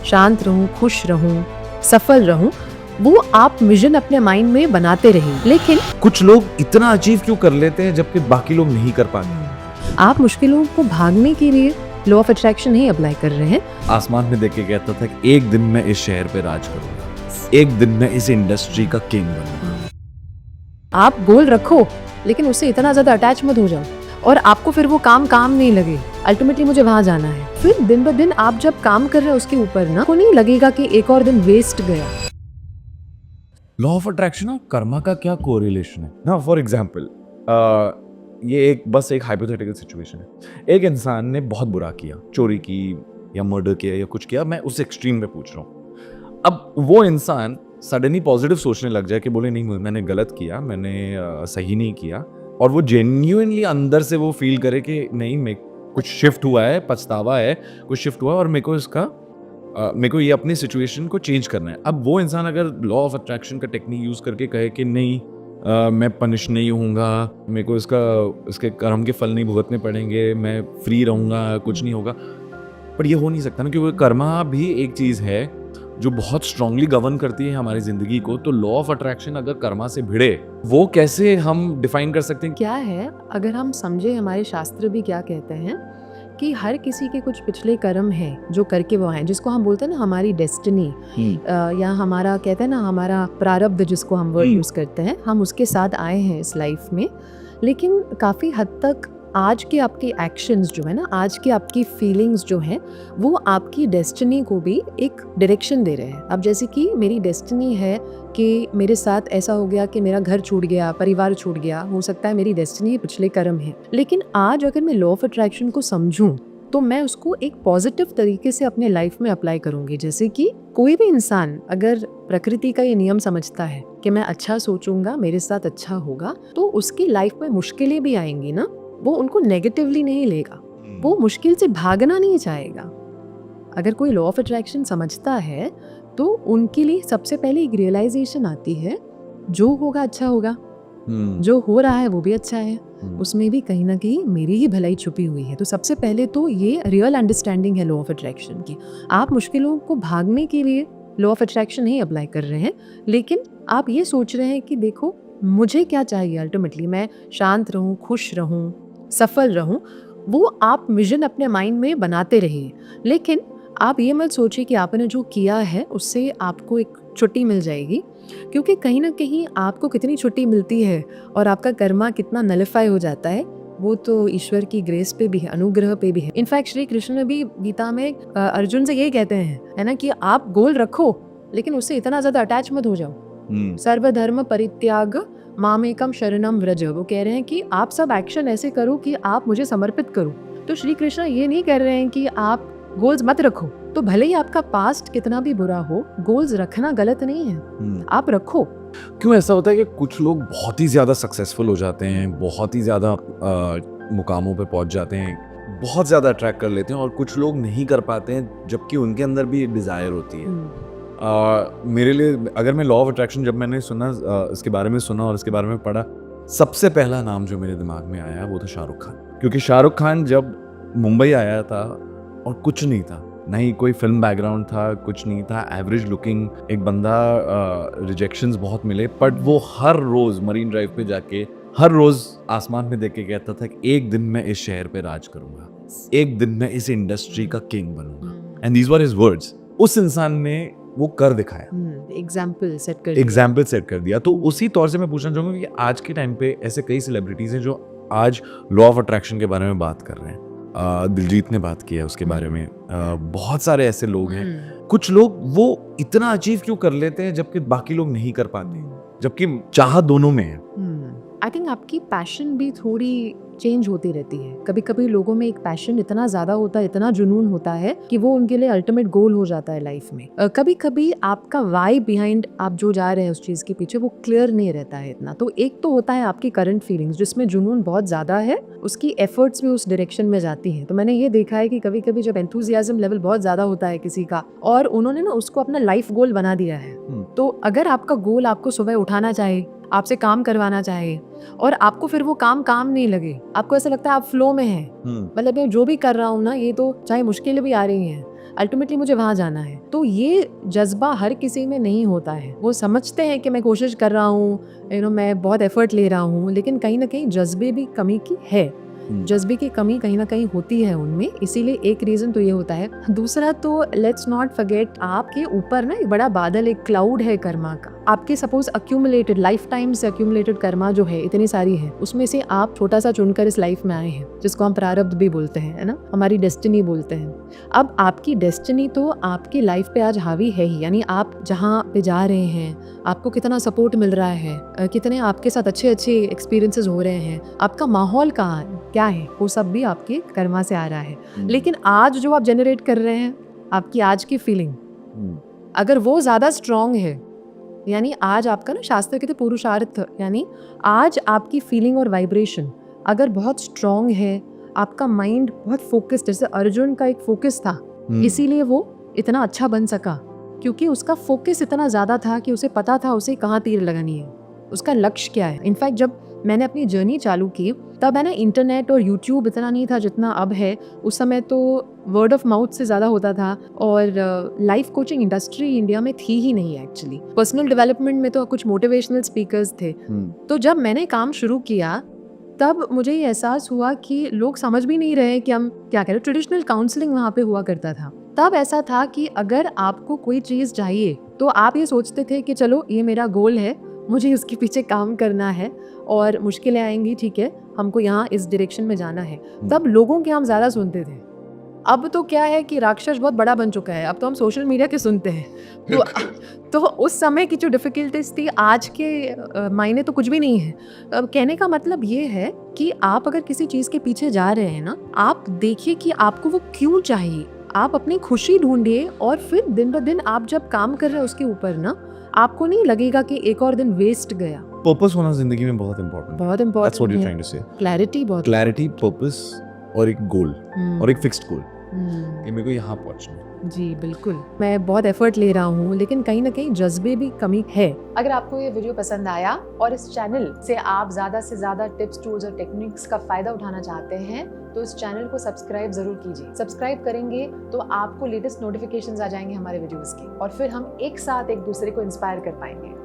शांत रहूं, खुश रहूं, सफल रहूं, वो आप विजन अपने माइंड में बनाते रहिए। लेकिन कुछ लोग इतना अचीव क्यों कर लेते हैं जबकि बाकी लोग नहीं कर पाते? आप मुश्किलों को भागने के लिए लॉ ऑफ अट्रैक्शन नहीं अप्लाई कर रहे हैं। आसमान में देख के कहता था कि एक दिन मैं इस शहर पे राज करूंगा, एक दिन मैं इस इंडस्ट्री का किंग बनूंगा। आप गोल रखो, लेकिन उससे इतना ज्यादा अटैच मत हो जाओ और आपको फिर वो काम नहीं लगे। अल्टीमेटली मुझे वहां जाना है, फिर दिन ब दिन आप जब काम कर रहे हैं उसके ऊपर ना, को नहीं लगेगा कि एक और दिन वेस्ट गया। लॉ ऑफ अट्रैक्शन और कर्मा का क्या कोरिलेशन है ना? फॉर एग्जाम्पल, ये बस एक हाइपोथेटिकल सिचुएशन है। एक इंसान ने बहुत बुरा किया, चोरी की या मर्डर किया या कुछ किया, मैं उस एक्सट्रीम में पूछ रहा हूँ। अब वो इंसान सडनली पॉजिटिव सोचने लग जाए कि बोले नहीं मैंने गलत किया, मैंने सही नहीं किया, और वो जेन्युइनली अंदर से वो फील करे कि नहीं मैं कुछ शिफ्ट हुआ है, पछतावा है, कुछ शिफ्ट हुआ है और मेरे को ये अपनी सिचुएशन को चेंज करना है। अब वो इंसान अगर लॉ ऑफ अट्रैक्शन का टेक्निक यूज करके कहे कि नहीं मैं पनिश नहीं होऊंगा, मेरे को इसके कर्म के फल नहीं भुगतने पड़ेंगे, मैं फ्री रहूंगा, कुछ नहीं होगा, पर ये हो नहीं सकता ना, क्योंकि कर्मा भी एक चीज है जो बहुत स्ट्रांगली गवर्न करती है हमारी जिंदगी को। तो लॉ ऑफ अट्रैक्शन अगर कर्मा से भिड़े, वो कैसे हम डिफाइन कर सकते हैं? क्या है, अगर हम समझे हमारे शास्त्र भी क्या कहते हैं कि हर किसी के कुछ पिछले कर्म हैं जो करके वो हैं, जिसको हम बोलते हैं ना हमारी डेस्टिनी, या हमारा कहते हैं ना हमारा प्रारब्ध, जिसको हम वर्ड यूज करते हैं, हम उसके साथ आए हैं इस लाइफ में। लेकिन काफ़ी हद तक आज के आपके एक्शंस जो है ना, आज की आपकी फीलिंग्स जो हैं, वो आपकी डेस्टिनी को भी एक डायरेक्शन दे रहे हैं। अब जैसे कि मेरी डेस्टिनी है कि मेरे साथ ऐसा हो गया कि मेरा घर छूट गया, परिवार छूट गया, हो सकता है मेरी डेस्टिनी पिछले कर्म है। लेकिन आज अगर मैं लॉ ऑफ अट्रैक्शन को समझूं तो मैं उसको एक पॉजिटिव तरीके से अपने लाइफ में अप्लाई करूंगी। जैसे कि कोई भी इंसान अगर प्रकृति का ये नियम समझता है कि मैं अच्छा सोचूंगा, मेरे साथ अच्छा होगा, तो उसकी लाइफ में मुश्किलें भी आएंगी ना, वो उनको नेगेटिवली नहीं लेगा, वो मुश्किल से भागना नहीं चाहेगा। अगर कोई लॉ ऑफ अट्रैक्शन समझता है तो उनके लिए सबसे पहले एक रियलाइजेशन आती है, जो होगा अच्छा होगा, जो हो रहा है वो भी अच्छा है, उसमें भी कहीं ना कहीं मेरी ही भलाई छुपी हुई है। तो सबसे पहले तो ये रियल अंडरस्टैंडिंग है लॉ ऑफ अट्रैक्शन की। आप मुश्किलों को भागने के लिए लॉ ऑफ अट्रैक्शन नहीं अप्लाई कर रहे हैं, लेकिन आप ये सोच रहे हैं कि देखो मुझे क्या चाहिए, अल्टीमेटली मैं शांत रहूं, खुश रहूं, सफल रहूं, वो आप विजन अपने माइंड में बनाते रहिए। लेकिन आप ये मत सोचिए कि आपने जो किया है उससे आपको एक छुट्टी मिल जाएगी, क्योंकि कहीं ना कहीं आपको कितनी छुट्टी मिलती है और आपका कर्मा कितना नलिफाई हो जाता है, वो तो ईश्वर की ग्रेस पे भी है, अनुग्रह पे भी है। इनफैक्ट श्री कृष्ण भी गीता में अर्जुन से यही कहते हैं, है ना, कि आप गोल रखो लेकिन उससे इतना ज्यादा अटैच मत हो जाओ। सर्वधर्म परित्याग मामेकम शरणम व्रज। वो कह रहे हैं कि आप सब एक्शन ऐसे करो कि आप मुझे समर्पित करो। तो श्री कृष्ण ये नहीं कह रहे हैं कि आप गोल्स मत रखो। तो भले ही आपका पास्ट कितना भी बुरा हो, गोल्स रखना गलत नहीं है, आप रखो। क्यों ऐसा होता है कि कुछ लोग बहुत ही ज्यादा सक्सेसफुल हो जाते हैं, बहुत ही ज्यादा मुकामों पे पहुंच जाते हैं, बहुत ज्यादा अट्रैक्ट कर लेते हैं, और कुछ लोग नहीं कर पाते हैं जबकि उनके अंदर भी एक डिजायर होती है? मेरे लिए, अगर मैं लॉ ऑफ अट्रैक्शन जब मैंने सुना, इसके बारे में सुना और इसके बारे में पढ़ा, सबसे पहला नाम जो मेरे दिमाग में आया वो था शाहरुख खान। क्योंकि शाहरुख खान जब मुंबई आया था और कुछ नहीं था, नहीं कोई फिल्म बैकग्राउंड था, कुछ नहीं था, एवरेज लुकिंग एक बंदा, रिजेक्शंस बहुत मिले, बट वो हर रोज मरीन ड्राइव पे जाके हर रोज आसमान में देख के कहता था कि एक दिन मैं इस शहर पे राज करूंगा, एक दिन मैं इस इंडस्ट्री का किंग बनूंगा। And these were his words. उस इंसान ने वो कर दिखाया, एग्जाम्पल सेट कर दिया। तो उसी तौर से मैं पूछना चाहूंगा कि आज के टाइम पे ऐसे कई सेलिब्रिटीज हैं जो आज लॉ ऑफ अट्रैक्शन के बारे में बात कर रहे हैं। दिलजीत ने बात की है उसके बारे में, बहुत सारे ऐसे लोग हैं। कुछ लोग वो इतना अचीव क्यों कर लेते हैं जबकि बाकी लोग नहीं कर पाते, जबकि चाह दोनों में है। आई थिंक आपकी पैशन भी थोड़ी चेंज होती रहती है। कभी कभी लोगों में एक पैशन इतना ज्यादा होता है, इतना जुनून होता है कि वो उनके लिए अल्टीमेट गोल हो जाता है लाइफ में। कभी कभी आपका वाई बिहाइंड आप जो जा रहे हैं उस चीज के पीछे, वो क्लियर नहीं रहता है इतना। तो एक तो होता है आपकी करंट फीलिंग्स, जिसमें जुनून बहुत ज्यादा है, उसकी एफर्ट्स भी उस डायरेक्शन में जाती हैं। तो मैंने ये देखा है कि कभी कभी जब एंथुजियाज्म लेवल बहुत ज्यादा होता है किसी का और उन्होंने ना उसको अपना लाइफ गोल बना दिया है, तो अगर आपका गोल आपको सुबह उठाना चाहे, आपसे काम करवाना चाहे और आपको फिर वो काम नहीं लगे, आपको ऐसा लगता है आप फ्लो में हैं, मतलब मैं जो भी कर रहा हूँ ना, ये तो चाहे मुश्किलें भी आ रही हैं, अल्टीमेटली मुझे वहाँ जाना है। तो ये जज्बा हर किसी में नहीं होता है। वो समझते हैं कि मैं कोशिश कर रहा हूँ, मैं बहुत एफर्ट ले रहा हूँ, लेकिन कहीं ना कहीं जज्बे भी कमी की है। जज्बे की कमी कहीं ना कहीं होती है उनमें, इसीलिए एक रीजन तो ये होता है। दूसरा तो लेट्स नॉट फॉरगेट, आपके ऊपर ना एक बड़ा बादल, एक क्लाउड है कर्मा का। आपके सपोज अक्यूमुलेटेड लाइफ टाइम से अक्यूमुलेटेड कर्मा जो है इतनी सारी है, उसमें से आप छोटा सा चुनकर इस लाइफ में आए हैं, जिसको हम प्रारब्ध भी बोलते हैं, है ना, हमारी डेस्टिनी बोलते हैं। अब आपकी डेस्टिनी तो आपकी लाइफ पे आज हावी है ही, यानी आप जहाँ पे जा रहे हैं, आपको कितना सपोर्ट मिल रहा है, कितने आपके साथ अच्छे अच्छे एक्सपीरियंसेस हो रहे हैं, आपका माहौल कहाँ है, क्या है, वो सब भी आपके कर्मा से आ रहा है। लेकिन आज जो आप जनरेट कर रहे हैं, आपकी आज की फीलिंग अगर वो ज्यादा स्ट्रांग है, यानी आज आपका ना शास्त्र कहते पुरुषार्थ, यानी आज आपकी फीलिंग और वाइब्रेशन अगर बहुत स्ट्रांग है, आपका माइंड बहुत फोकस्ड, जैसे अर्जुन का एक फोकस था, इसीलिए वो इतना अच्छा बन सका, क्योंकि उसका फोकस इतना ज्यादा था कि उसे पता था उसे कहाँ तीर लगानी है, उसका लक्ष्य क्या है। इनफैक्ट जब मैंने अपनी जर्नी चालू की तब है ना, इंटरनेट और यूट्यूब इतना नहीं था जितना अब है। उस समय तो वर्ड ऑफ माउथ से ज़्यादा होता था, और लाइफ कोचिंग इंडस्ट्री इंडिया में थी ही नहीं एक्चुअली। पर्सनल डेवलपमेंट में तो कुछ मोटिवेशनल स्पीकर्स थे। तो जब मैंने काम शुरू किया तब मुझे ये एहसास हुआ कि लोग समझ भी नहीं रहे कि हम क्या करें। ट्रेडिशनल काउंसलिंग वहाँ पे हुआ करता था। तब ऐसा था कि अगर आपको कोई चीज़ चाहिए तो आप ये सोचते थे कि चलो ये मेरा गोल है, मुझे उसके पीछे काम करना है, और मुश्किलें आएंगी, ठीक है, हमको यहाँ इस डायरेक्शन में जाना है। तब लोगों के हम ज़्यादा सुनते थे। अब तो क्या है कि राक्षस बहुत बड़ा बन चुका है, अब तो हम सोशल मीडिया के सुनते हैं। तो उस समय की जो डिफ़िकल्टीज थी, आज के मायने तो कुछ भी नहीं है। कहने का मतलब ये है कि आप अगर किसी चीज़ के पीछे जा रहे हैं ना, आप देखिए कि आपको वो क्यों चाहिए, आप अपनी खुशी ढूंढिए, और फिर दिन ब दिन आप जब काम कर रहे हैं उसके ऊपर ना, आपको नहीं लगेगा कि एक और दिन वेस्ट गया। पर्पस होना जिंदगी में बहुत इंपॉर्टेंट बहुत important. That's what you're trying to say. Clarity, purpose और एक गोल, और एक फिक्स्ड गोल कि मेरे को यहाँ पहुंचना है। जी बिल्कुल। मैं बहुत एफर्ट ले रहा हूँ, लेकिन कहीं ना कहीं जज्बे भी कमी है। अगर आपको ये वीडियो पसंद आया और इस चैनल से आप ज़्यादा से ज़्यादा टिप्स, टूल्स और टेक्निक्स का फ़ायदा उठाना चाहते हैं तो इस चैनल को सब्सक्राइब ज़रूर कीजिए। सब्सक्राइब करेंगे तो आपको लेटेस्ट नोटिफिकेशंस आ जाएंगे हमारे वीडियोज़ के, और फिर हम एक साथ एक दूसरे को इंस्पायर कर पाएंगे।